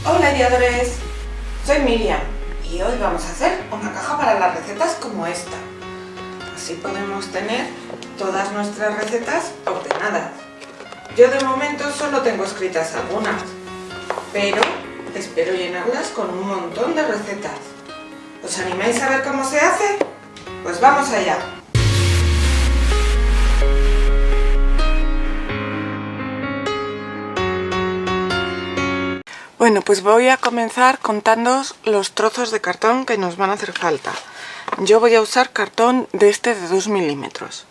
Hola ideadores, soy Miriam y hoy vamos a hacer una caja para las recetas como esta. Así podemos tener todas nuestras recetas ordenadas. Yo de momento solo tengo escritas algunas, pero espero llenarlas con un montón de recetas. ¿Os animáis a ver cómo se hace? Pues vamos allá. Bueno, pues voy a comenzar contándoos los trozos de cartón que nos van a hacer falta. Yo voy a usar cartón de este de 2 milímetros.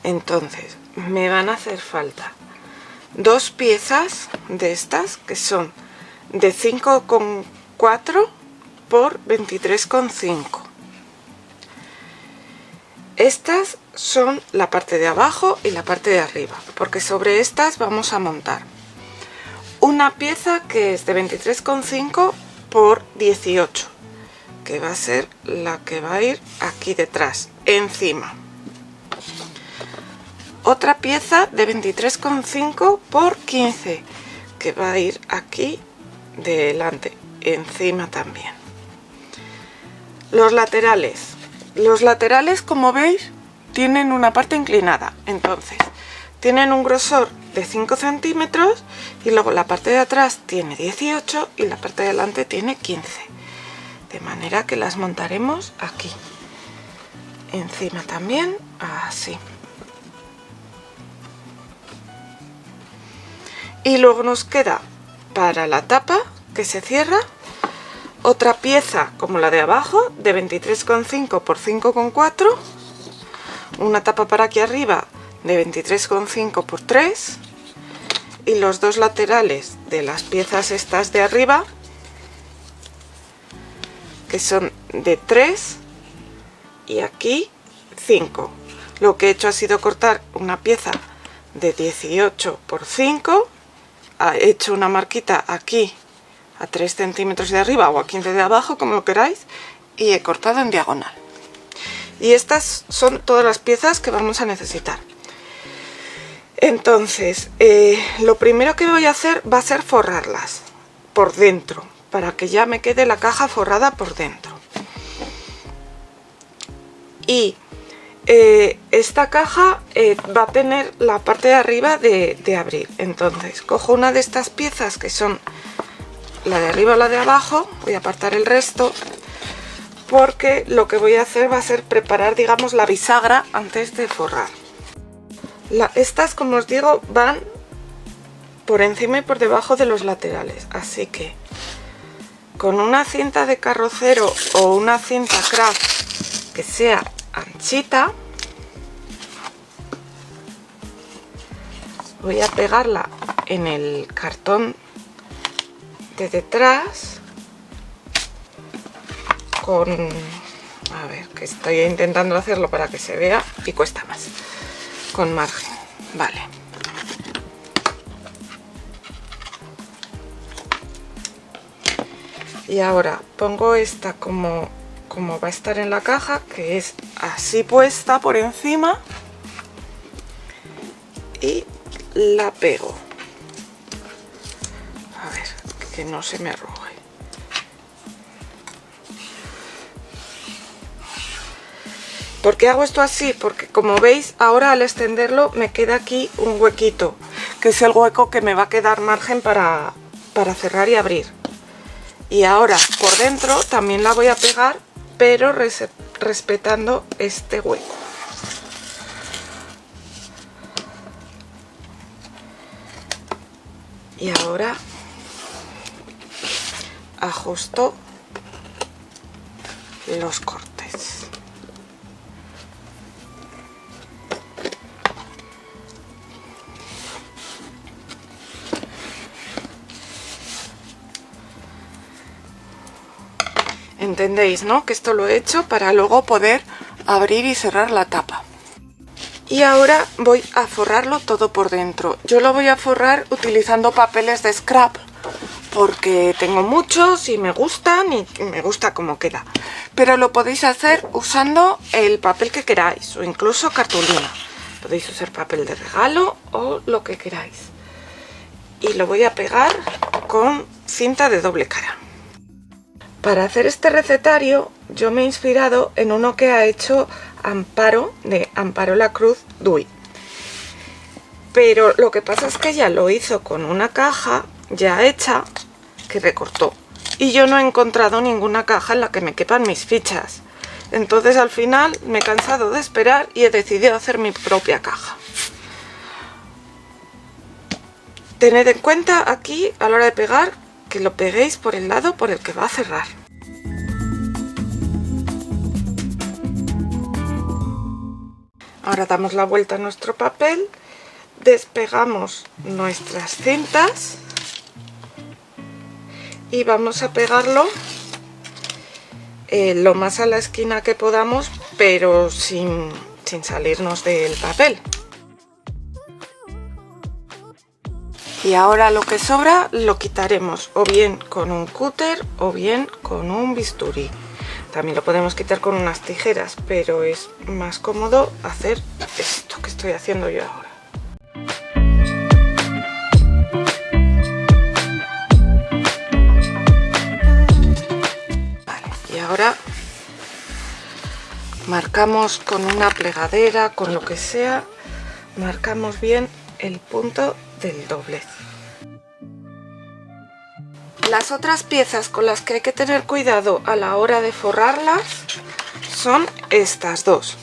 Entonces, me van a hacer falta 2 piezas de estas que son de 5,4 por 23,5. Estas son la parte de abajo y la parte de arriba, porque sobre estas vamos a montar una pieza que es de 23,5 por 18, que va a ser la que va a ir aquí detrás, encima. Otra pieza de 23,5 por 15, que va a ir aquí delante, encima también. Los laterales, como veis, tienen una parte inclinada, entonces tienen un grosor de 5 centímetros y luego la parte de atrás tiene 18 y la parte de delante tiene 15, de manera que las montaremos aquí encima también, así. Y luego nos queda para la tapa, que se cierra, otra pieza como la de abajo de 23,5 por 5,4, una tapa para aquí arriba de 23,5 por 3 y los dos laterales de las piezas estas de arriba, que son de 3 y aquí 5. Lo que he hecho ha sido cortar una pieza de 18 por 5, he hecho una marquita aquí a 3 centímetros de arriba o a 15 de abajo, como lo queráis, y he cortado en diagonal. Y estas son todas las piezas que vamos a necesitar. Entonces, lo primero que voy a hacer va a ser forrarlas por dentro, para que ya me quede la caja forrada por dentro. Y esta caja va a tener la parte de arriba de abrir. Entonces, cojo una de estas piezas que son la de arriba o la de abajo, voy a apartar el resto, porque lo que voy a hacer va a ser preparar, digamos, la bisagra antes de forrar. Estas, como os digo, van por encima y por debajo de los laterales, así que con una cinta de carrocero o una cinta craft que sea anchita, voy a pegarla en el cartón de detrás con... a ver, que estoy intentando hacerlo para que se vea y cuesta más. Con margen, vale. Y ahora pongo esta como va a estar en la caja, que es así puesta por encima, y la pego. A ver, que no se me arrugue. ¿Por qué hago esto así? Porque como veis, ahora al extenderlo me queda aquí un huequito, que es el hueco que me va a quedar margen para cerrar y abrir. Y ahora por dentro también la voy a pegar, pero respetando este hueco. Y ahora ajusto los cortes. Entendéis, ¿no? Que esto lo he hecho para luego poder abrir y cerrar la tapa. Y ahora voy a forrarlo todo por dentro. Yo lo voy a forrar utilizando papeles de scrap, porque tengo muchos y me gustan y me gusta cómo queda. Pero lo podéis hacer usando el papel que queráis o incluso cartulina. Podéis usar papel de regalo o lo que queráis. Y lo voy a pegar con cinta de doble cara. Para hacer este recetario yo me he inspirado en uno que ha hecho Amparo, de Amparo la Cruz Dui. Pero lo que pasa es que ella lo hizo con una caja ya hecha que recortó. Y yo no he encontrado ninguna caja en la que me quepan mis fichas. Entonces al final me he cansado de esperar y he decidido hacer mi propia caja. Tened en cuenta aquí a la hora de pegar que lo peguéis por el lado por el que va a cerrar. Ahora damos la vuelta a nuestro papel, despegamos nuestras cintas y vamos a pegarlo lo más a la esquina que podamos, pero sin salirnos del papel. Y ahora lo que sobra lo quitaremos o bien con un cúter o bien con un bisturí. También lo podemos quitar con unas tijeras, pero es más cómodo hacer esto que estoy haciendo yo ahora. Vale, y ahora marcamos con una plegadera, con lo que sea, marcamos bien el punto del doblez. Las otras piezas con las que hay que tener cuidado a la hora de forrarlas son estas dos,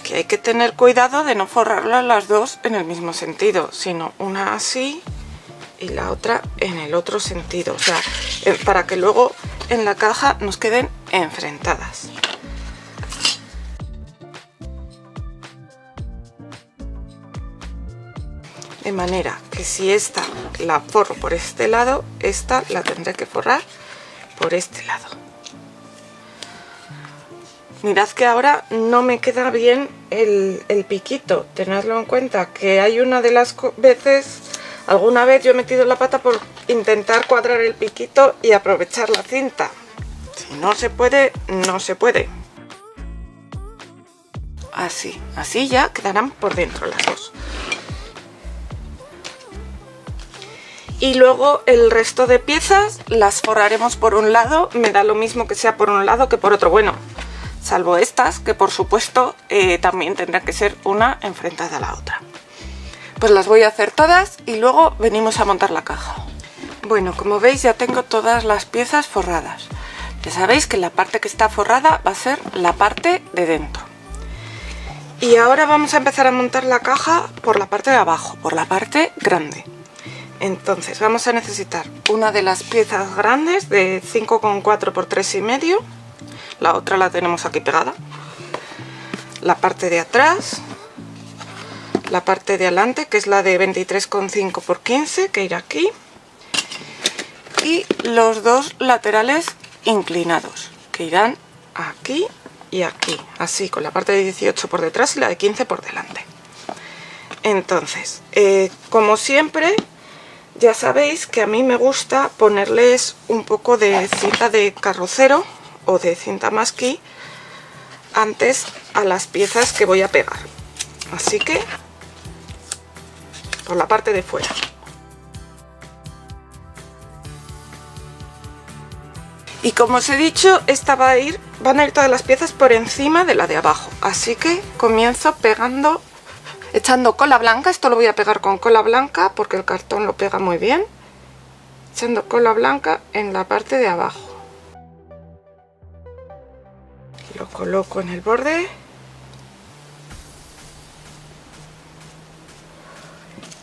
que hay que tener cuidado de no forrarlas las dos en el mismo sentido, sino una así y la otra en el otro sentido, o sea, para que luego en la caja nos queden enfrentadas. De manera que si esta la forro por este lado, esta la tendré que forrar por este lado. Mirad que ahora no me queda bien el piquito. Tenedlo en cuenta que hay una de las veces, alguna vez yo he metido la pata por intentar cuadrar el piquito y aprovechar la cinta. Si no se puede, no se puede. Así ya quedarán por dentro las dos. Y luego el resto de piezas las forraremos por un lado, me da lo mismo que sea por un lado que por otro, bueno, salvo estas, que por supuesto también tendrán que ser una enfrentada a la otra. Pues las voy a hacer todas y luego venimos a montar la caja. Bueno, como veis ya tengo todas las piezas forradas. Ya sabéis que la parte que está forrada va a ser la parte de dentro. Y ahora vamos a empezar a montar la caja por la parte de abajo, por la parte grande. Entonces vamos a necesitar una de las piezas grandes de 5,4 por 3,5. La otra la tenemos aquí pegada. La parte de atrás. La parte de adelante, que es la de 23,5 por 15, que irá aquí. Y los dos laterales inclinados, que irán aquí y aquí. Así, con la parte de 18 por detrás y la de 15 por delante. Entonces, como siempre, ya sabéis que a mí me gusta ponerles un poco de cinta de carrocero o de cinta masking antes a las piezas que voy a pegar. Así que por la parte de fuera. Y como os he dicho, esta van a ir todas las piezas por encima de la de abajo. Así que comienzo pegando, echando cola blanca. Esto lo voy a pegar con cola blanca porque el cartón lo pega muy bien. Echando cola blanca en la parte de abajo. Lo coloco en el borde.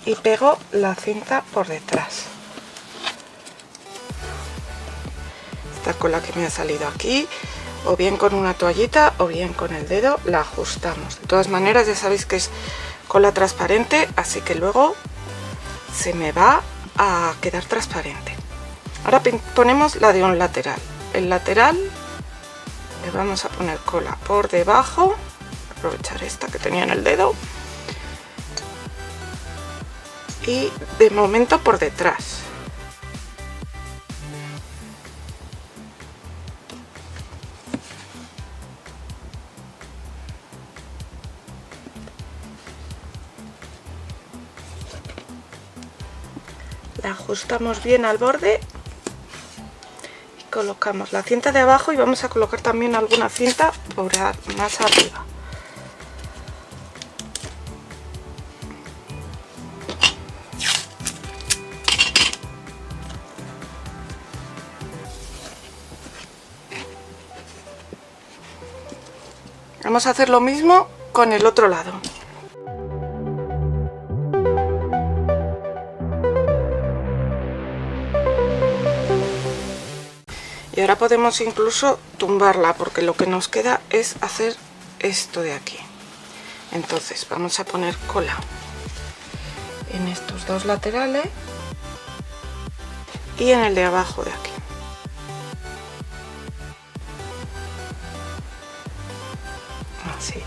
Y pego la cinta por detrás. Esta cola que me ha salido aquí, o bien con una toallita o bien con el dedo la ajustamos. De todas maneras ya sabéis que es cola transparente, así que luego se me va a quedar transparente. Ahora ponemos la de un lateral. El lateral le vamos a poner cola por debajo, aprovechar esta que tenía en el dedo, y de momento por detrás. la ajustamos bien al borde y colocamos la cinta de abajo y vamos a colocar también alguna cinta por más arriba. Vamos a hacer lo mismo con el otro lado. Y ahora podemos incluso tumbarla, porque lo que nos queda es hacer esto de aquí. Entonces vamos a poner cola en estos dos laterales y en el de abajo de aquí. Así.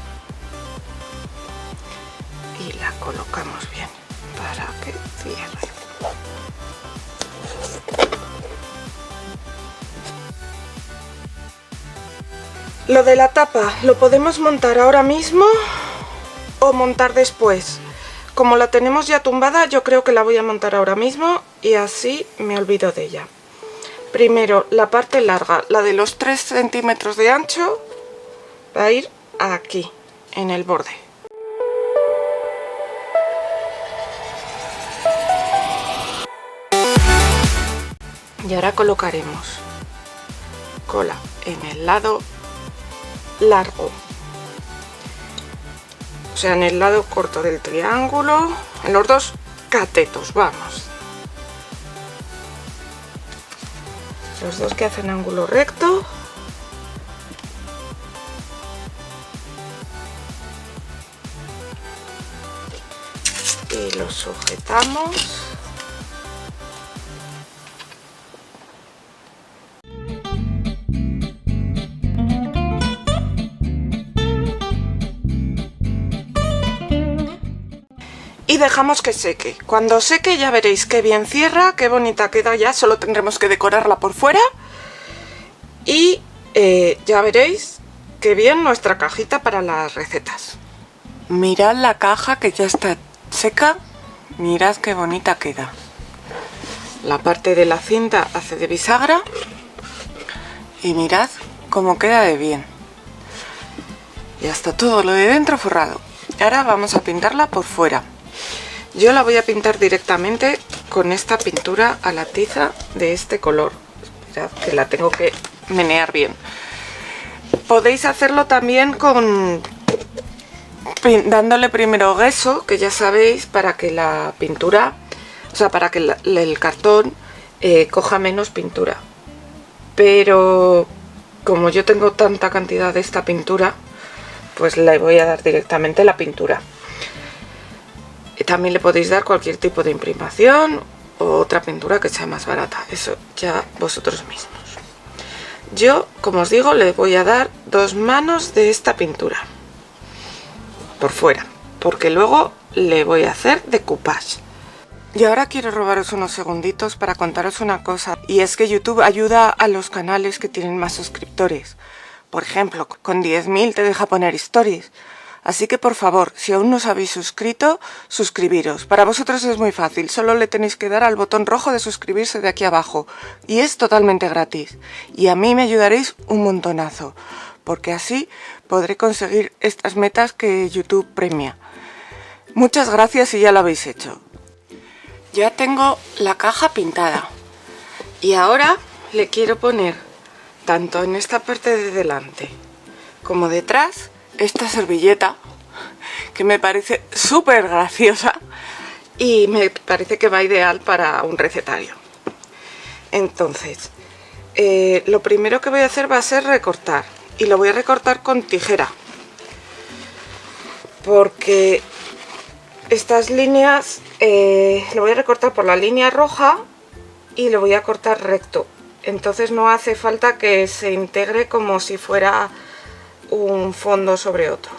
Y la colocamos bien para que cierre. Lo de la tapa lo podemos montar ahora mismo o montar después. Como la tenemos ya tumbada, yo creo que la voy a montar ahora mismo y así me olvido de ella. Primero, la parte larga, la de los 3 centímetros de ancho, va a ir aquí, en el borde. Y ahora colocaremos cola en el lado largo, o sea, en el lado corto del triángulo, en los dos catetos, vamos. Los dos que hacen ángulo recto. Y los sujetamos. Y dejamos que seque. Cuando seque ya veréis qué bien cierra, qué bonita queda ya. Solo tendremos que decorarla por fuera. Y ya veréis qué bien nuestra cajita para las recetas. Mirad la caja que ya está seca. Mirad qué bonita queda. La parte de la cinta hace de bisagra. Y mirad cómo queda de bien. Ya está todo lo de dentro forrado. Ahora vamos a pintarla por fuera. Yo la voy a pintar directamente con esta pintura a la tiza de este color. Esperad que la tengo que menear bien. Podéis hacerlo también con dándole primero gesso, que ya sabéis, para que la pintura, o sea, para que el cartón coja menos pintura. Pero como yo tengo tanta cantidad de esta pintura, pues le voy a dar directamente la pintura. También le podéis dar cualquier tipo de imprimación o otra pintura que sea más barata, eso ya vosotros mismos. Yo, como os digo, le voy a dar 2 manos de esta pintura por fuera, porque luego le voy a hacer decoupage. Y ahora quiero robaros unos segunditos para contaros una cosa, y es que YouTube ayuda a los canales que tienen más suscriptores. Por ejemplo, con 10.000 te deja poner stories. Así que por favor, si aún no os habéis suscrito, suscribiros. Para vosotros es muy fácil, solo le tenéis que dar al botón rojo de suscribirse de aquí abajo. Y es totalmente gratis. Y a mí me ayudaréis un montonazo, porque así podré conseguir estas metas que YouTube premia. Muchas gracias si ya lo habéis hecho. Ya tengo la caja pintada. Y ahora le quiero poner, tanto en esta parte de delante como detrás, esta servilleta que me parece súper graciosa y me parece que va ideal para un recetario. Entonces, lo primero que voy a hacer va a ser recortar, y lo voy a recortar con tijera, porque estas líneas lo voy a recortar por la línea roja y lo voy a cortar recto, entonces no hace falta que se integre como si fuera un fondo sobre otro.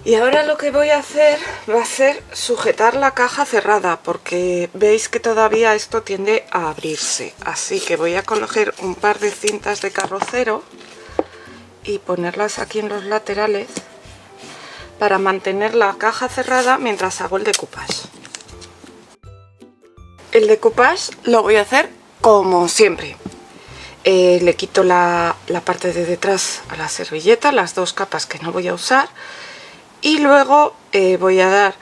Y ahora lo que voy a hacer va a ser sujetar la caja cerrada, porque veis que todavía esto tiende a abrirse, así que voy a coger un par de cintas de carrocero y ponerlas aquí en los laterales para mantener la caja cerrada mientras hago el decoupage. El decoupage lo voy a hacer como siempre. Le quito la parte de detrás a la servilleta, las dos capas que no voy a usar, y luego voy a dar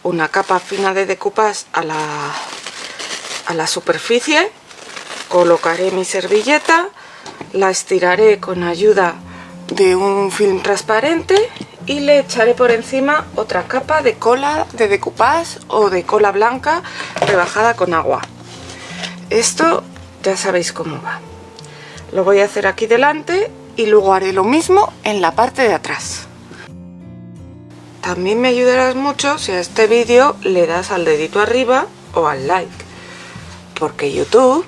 una capa fina de decoupage a la superficie. Colocaré mi servilleta, la estiraré con ayuda de un film transparente y le echaré por encima otra capa de cola de decoupage o de cola blanca rebajada con agua. Esto ya sabéis cómo va. Lo voy a hacer aquí delante y luego haré lo mismo en la parte de atrás. También me ayudarás mucho si a este vídeo le das al dedito arriba o al like, porque YouTube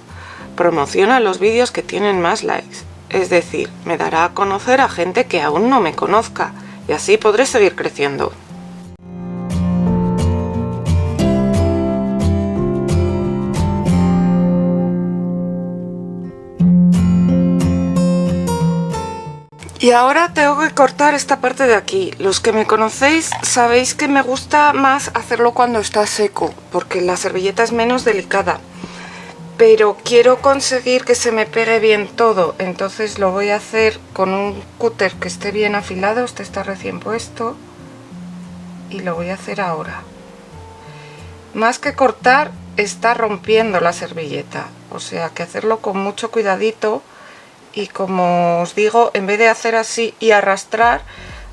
promociona los vídeos que tienen más likes, es decir, me dará a conocer a gente que aún no me conozca y así podré seguir creciendo. Y ahora tengo que cortar esta parte de aquí. Los que me conocéis sabéis que me gusta más hacerlo cuando está seco, porque la servilleta es menos delicada. Pero quiero conseguir que se me pegue bien todo, entonces lo voy a hacer con un cúter que esté bien afilado. Este está recién puesto y lo voy a hacer ahora. Más que cortar, está rompiendo la servilleta, o sea que hacerlo con mucho cuidadito. Y como os digo, en vez de hacer así y arrastrar,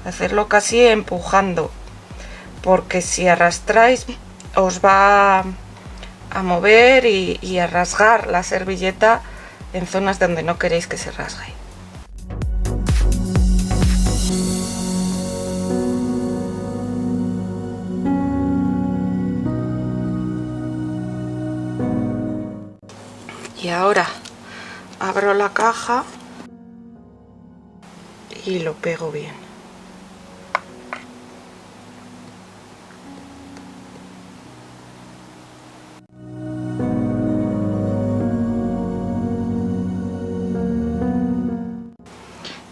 hacerlo casi empujando, porque si arrastráis os va a mover y a rasgar la servilleta en zonas donde no queréis que se rasgue. Y ahora abro la caja y lo pego bien.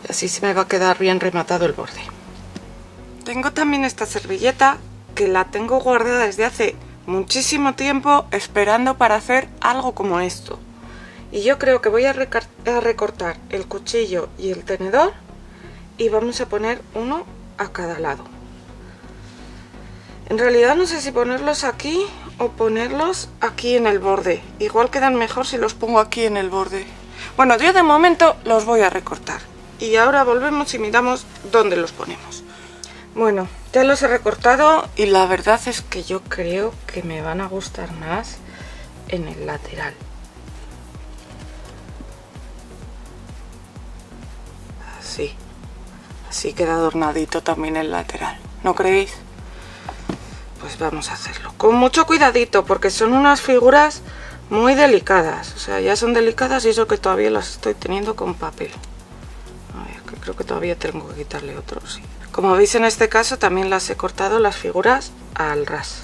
Y así se me va a quedar bien rematado el borde. Tengo también esta servilleta que la tengo guardada desde hace muchísimo tiempo esperando para hacer algo como esto. Y yo creo que voy a recortar el cuchillo y el tenedor y vamos a poner uno a cada lado. En realidad no sé si ponerlos aquí o ponerlos aquí en el borde. Igual quedan mejor si los pongo aquí en el borde. Bueno, yo de momento los voy a recortar. Y ahora volvemos y miramos dónde los ponemos. Bueno, ya los he recortado y la verdad es que yo creo que me van a gustar más en el lateral. Así queda adornadito también el lateral, ¿no creéis? Pues vamos a hacerlo con mucho cuidadito porque son unas figuras muy delicadas. O sea, ya son delicadas y eso que todavía las estoy teniendo con papel. A ver, que creo que todavía tengo que quitarle otro, sí. Como veis, en este caso también las he cortado las figuras al ras.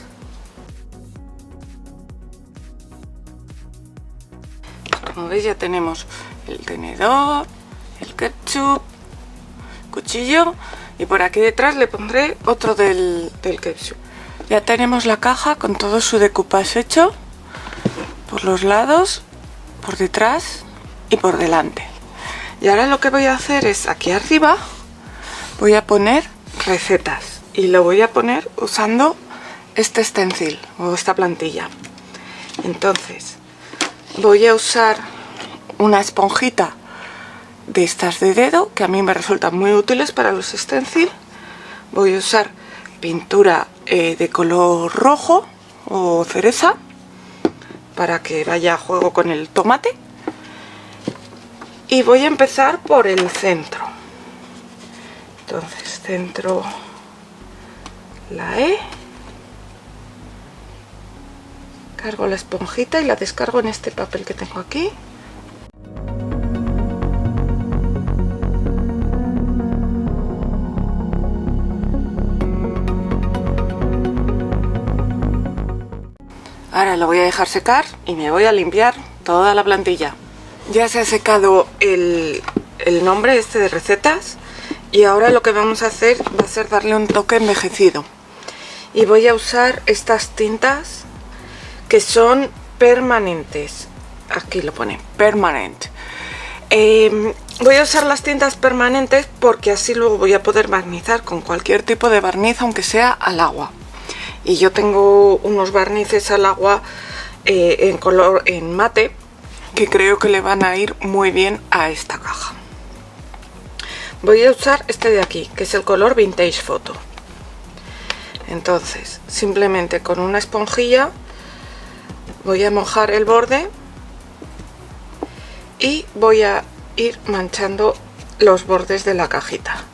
Como veis, ya tenemos el tenedor, el ketchup, cuchillo, y por aquí detrás le pondré otro del ketchup. Ya tenemos la caja con todo su decoupage hecho por los lados, por detrás y por delante. Y ahora lo que voy a hacer es aquí arriba voy a poner recetas y lo voy a poner usando este stencil o esta plantilla. Entonces voy a usar una esponjita de estas de dedo que a mí me resultan muy útiles para los stencil. Voy a usar pintura de color rojo o cereza para que vaya a juego con el tomate, y voy a empezar por el centro. Entonces centro la E, cargo la esponjita y la descargo en este papel que tengo aquí. Ahora lo voy a dejar secar y me voy a limpiar toda la plantilla. Ya se ha secado el nombre este de recetas Y ahora lo que vamos a hacer va a ser darle un toque envejecido. Y voy a usar estas tintas que son permanentes. Aquí lo pone, permanent. Voy a usar las tintas permanentes porque así luego voy a poder barnizar con cualquier tipo de barniz, aunque sea al agua. Y yo tengo unos barnices al agua en color en mate que creo que le van a ir muy bien a esta caja. Voy a usar este de aquí, que es el color Vintage Photo. Entonces, simplemente con una esponjilla voy a mojar el borde y voy a ir manchando los bordes de la cajita,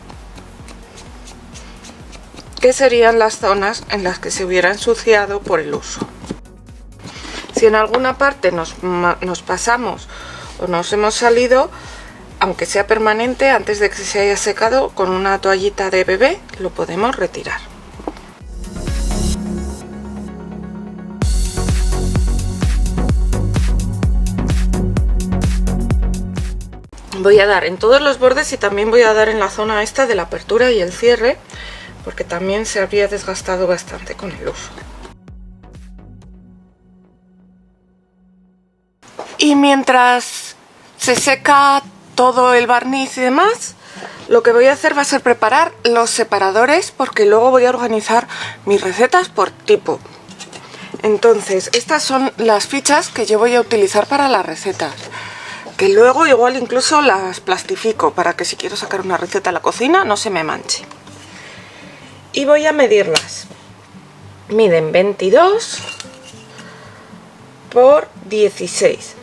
que serían las zonas en las que se hubiera ensuciado por el uso. Si en alguna parte nos pasamos o nos hemos salido, aunque sea permanente, antes de que se haya secado, con una toallita de bebé lo podemos retirar. Voy a dar en todos los bordes y también voy a dar en la zona esta de la apertura y el cierre, porque también se habría desgastado bastante con el uso. Y mientras se seca todo el barniz y demás, lo que voy a hacer va a ser preparar los separadores, porque luego voy a organizar mis recetas por tipo. Entonces, estas son las fichas que yo voy a utilizar para las recetas, que luego igual incluso las plastifico para que si quiero sacar una receta a la cocina no se me manche. Y voy a medirlas. Miden 22 por 16.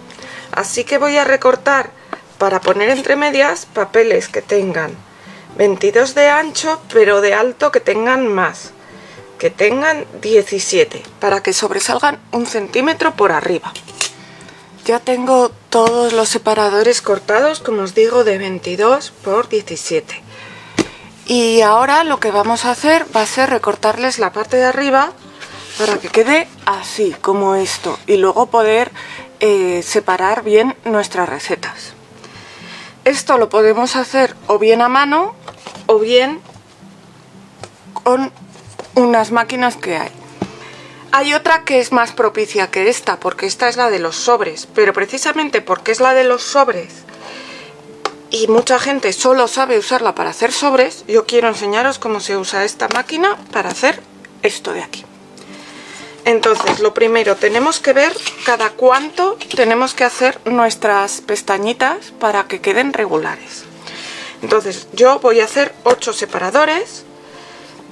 Así que voy a recortar para poner entre medias papeles que tengan 22 de ancho, pero de alto que tengan más, que tengan 17, para que sobresalgan 1 centímetro por arriba. Ya tengo todos los separadores cortados, como os digo, de 22 por 17. Y ahora lo que vamos a hacer va a ser recortarles la parte de arriba para que quede así, como esto, y luego poder separar bien nuestras recetas. Esto lo podemos hacer o bien a mano o bien con unas máquinas que hay. Hay otra que es más propicia que esta, porque esta es la de los sobres, pero precisamente porque es la de los sobres y mucha gente solo sabe usarla para hacer sobres, yo quiero enseñaros cómo se usa esta máquina para hacer esto de aquí. Entonces, lo primero, tenemos que ver cada cuánto tenemos que hacer nuestras pestañitas para que queden regulares. Entonces, yo voy a hacer 8 separadores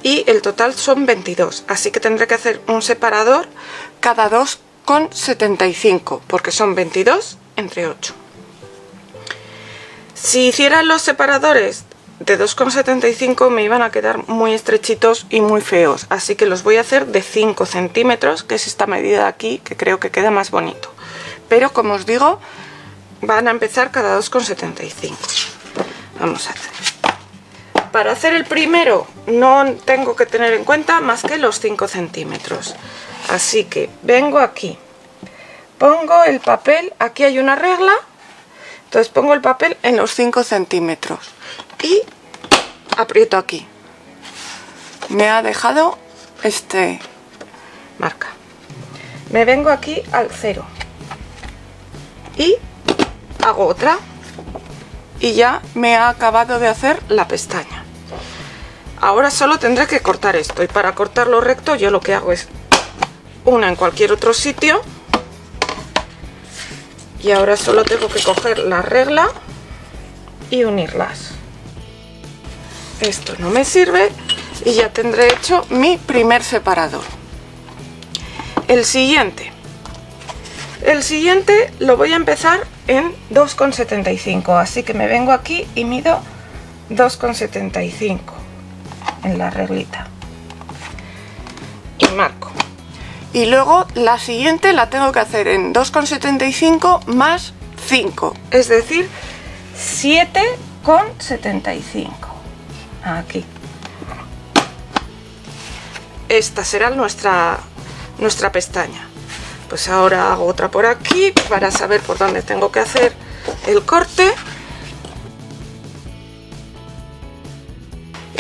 y el total son 22, así que tendré que hacer un separador cada 2,75, porque son 22 entre 8. Si hiciera los separadores de 2,75 me iban a quedar muy estrechitos y muy feos, así que los voy a hacer de 5 centímetros, que es esta medida de aquí, que creo que queda más bonito. Pero como os digo, van a empezar cada 2,75. Vamos a hacer. Para hacer el primero no tengo que tener en cuenta más que los 5 centímetros. Así que vengo aquí, pongo el papel, aquí hay una regla, entonces pongo el papel en los 5 centímetros y aprieto aquí. Me ha dejado este marca. Me vengo aquí al 0 y hago otra y ya me ha acabado de hacer la pestaña. Ahora solo tendré que cortar esto, y para cortarlo recto yo lo que hago es una en cualquier otro sitio, y ahora solo tengo que coger la regla y unirlas. Esto no me sirve y ya tendré hecho mi primer separador. El siguiente lo voy a empezar en 2,75, así que me vengo aquí y mido 2,75 en la reglita y marco. Y luego la siguiente la tengo que hacer en 2,75 más 5, es decir, 7,75. Aquí. Esta será nuestra pestaña. Pues ahora hago otra por aquí para saber por dónde tengo que hacer el corte.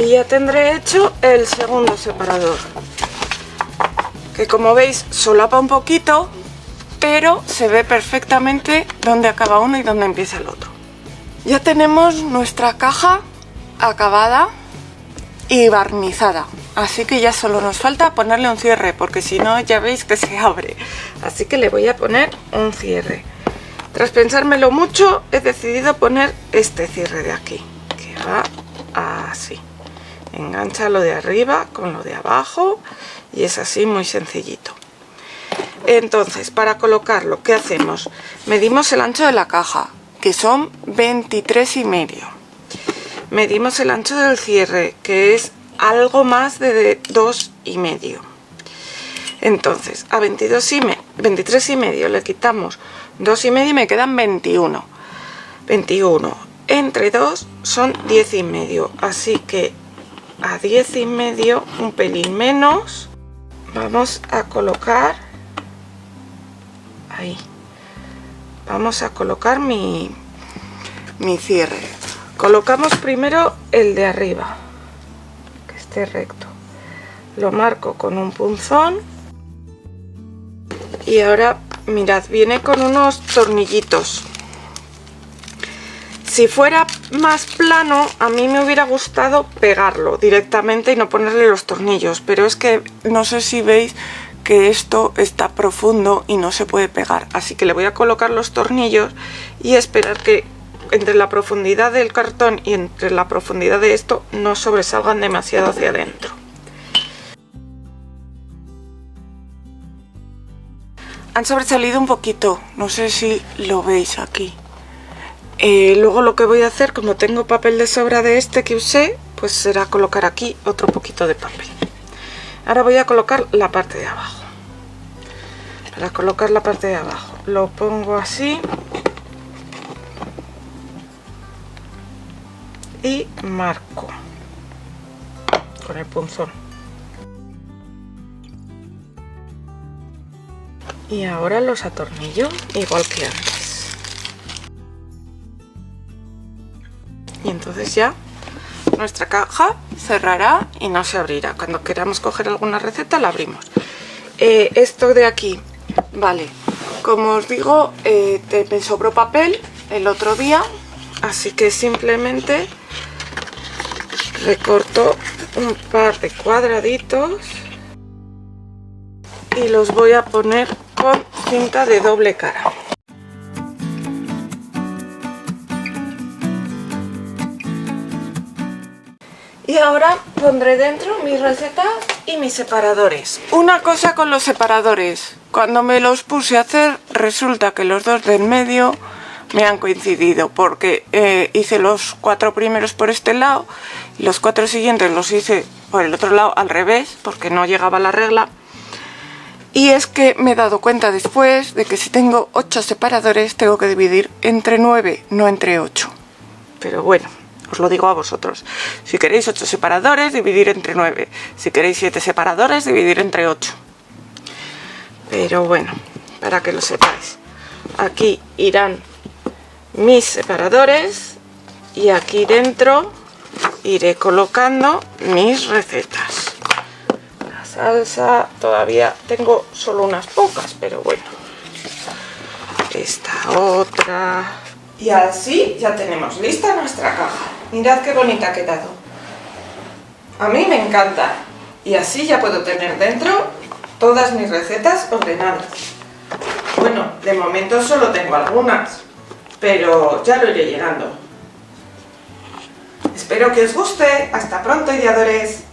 Y ya tendré hecho el segundo separador, que como veis solapa un poquito, pero se ve perfectamente dónde acaba uno y dónde empieza el otro. Ya tenemos nuestra caja acabada y barnizada, así que ya solo nos falta ponerle un cierre, porque si no ya veis que se abre. Así que le voy a poner un cierre. Tras pensármelo mucho, he decidido poner este cierre de aquí, que va así. Engancha lo de arriba con lo de abajo y es así, muy sencillito. Entonces, para colocarlo, ¿qué hacemos? Medimos el ancho de la caja, que son 23,5. Medimos el ancho del cierre, que es algo más de 2,5. Entonces, a 23,5 le quitamos 2,5 y me quedan 21. 21 entre 2 son 10,5. Así que a 10,5, un pelín menos, vamos a colocar ahí. Vamos a colocar mi cierre. Colocamos primero el de arriba, que esté recto. Lo marco con un punzón. Y ahora, mirad, viene con unos tornillitos. Si fuera más plano, a mí me hubiera gustado pegarlo directamente y no ponerle los tornillos. Pero es que no sé si veis que esto está profundo y no se puede pegar. Así que le voy a colocar los tornillos y esperar que entre la profundidad del cartón y entre la profundidad de esto no sobresalgan demasiado hacia adentro. Han sobresalido un poquito, no sé si lo veis aquí. Luego lo que voy a hacer, como tengo papel de sobra de este que usé, pues será colocar aquí otro poquito de papel. Ahora voy a colocar la parte de abajo. Para colocar la parte de abajo lo pongo así y marco con el punzón. Y ahora los atornillo igual que antes. Y entonces ya nuestra caja cerrará y no se abrirá. Cuando queramos coger alguna receta la abrimos. Esto de aquí, vale, como os digo, me sobró papel el otro día, así que simplemente recorto un par de cuadraditos y los voy a poner con cinta de doble cara. Y ahora pondré dentro mis recetas y mis separadores. Una cosa con los separadores, cuando me los puse a hacer, resulta que los dos del medio me han coincidido, porque hice los 4 primeros por este lado y los 4 siguientes los hice por el otro lado al revés, porque no llegaba la regla. Y es que me he dado cuenta después de que si tengo 8 separadores tengo que dividir entre 9, no entre 8. Pero bueno, os lo digo a vosotros. Si queréis 8 separadores, dividir entre 9. Si queréis 7 separadores, dividir entre 8. Pero bueno, para que lo sepáis. Aquí irán mis separadores y aquí dentro iré colocando mis recetas. La salsa todavía tengo solo unas pocas, pero bueno. Esta otra. Y así ya tenemos lista nuestra caja. Mirad qué bonita ha quedado. A mí me encanta. Y así ya puedo tener dentro todas mis recetas ordenadas. Bueno, de momento solo tengo algunas, pero ya lo iré llegando. Espero que os guste. Hasta pronto, ideadores.